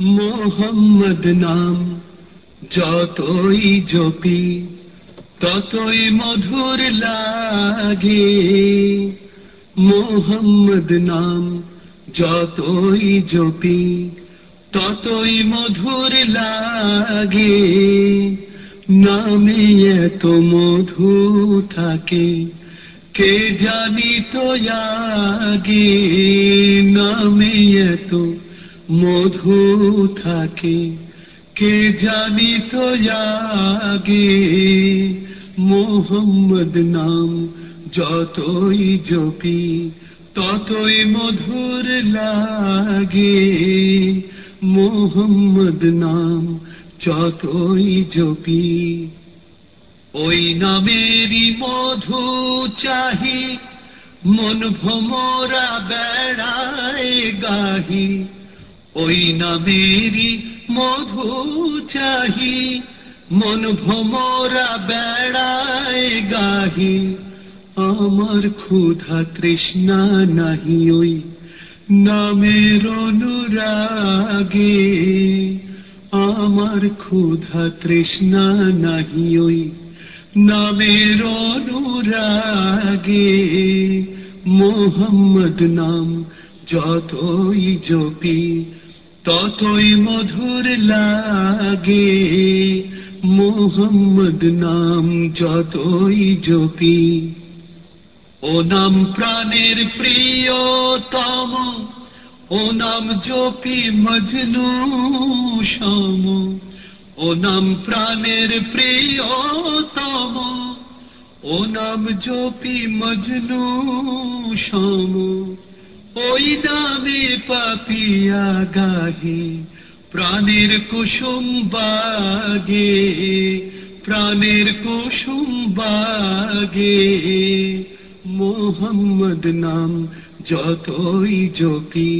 মোহাম্মদ নাম যতই জপি ততই মধুর লাগে। মোহাম্মদ নাম যতই জপি ততই মধুর লাগে। নামে এত মধু থাকে কে জানিত আগে। নামে এত মধু থাকে কে জানিত আগে। মোহাম্মদ নাম যতই জপি ততই মধুর লাগে। মোহাম্মদ নাম যতই জপি ওই নামেরই মধু চাহি মন ভোমরা বেড়ায় গাহি। ওই নামেরই মধু চাহি মন ভোমরা বেড়ায় গাহি। আমার ক্ষুধা তৃষ্ণা নাহি ওই নামের অনুরাগে। আমার ক্ষুধা তৃষ্ণা নাহি ওই নামের অনুরাগে। মোহাম্মদ নাম যতই জপি ততই মধুর লাগে। মোহাম্মদ নাম যতই জপি ও নাম প্রাণের প্রিয়তম। ও নাম জপি মজনু সম। ও নাম প্রাণের প্রিয়তম। ও নাম জপি মজনু সম। ওই নামে পাপিয়া গাহে প্রাণের কুসুম বাগে। প্রাণের কুসুম বাগে। মোহাম্মদ নাম যতই জপি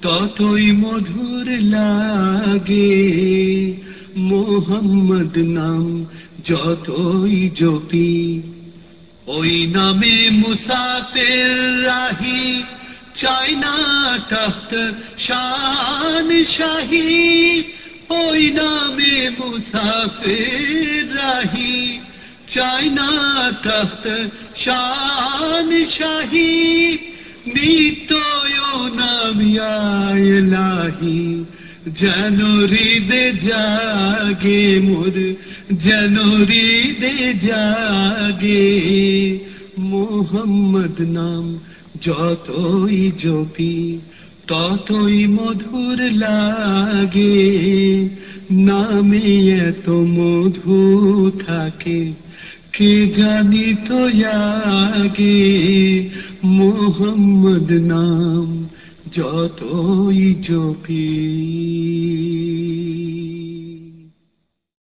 ততই মধুর লাগে। মোহাম্মদ নাম যতই জপি ওই নামে মুসাফির রাহি চাই না তখ্ত শান শাহী। ওই নামে মুসাফির রাহি চাই না তখ্ত শান শাহী। নিত্যয় নাম ইয়া ইলাহি যেন হৃদে জাগে মোর যেন হৃদে জাগে। মোহাম্মদ নাম যতই জপি ততই মধুর লাগে। নামে এত মধু থাকে কে জানিত আগে। মোহাম্মদ নাম যতই জপি।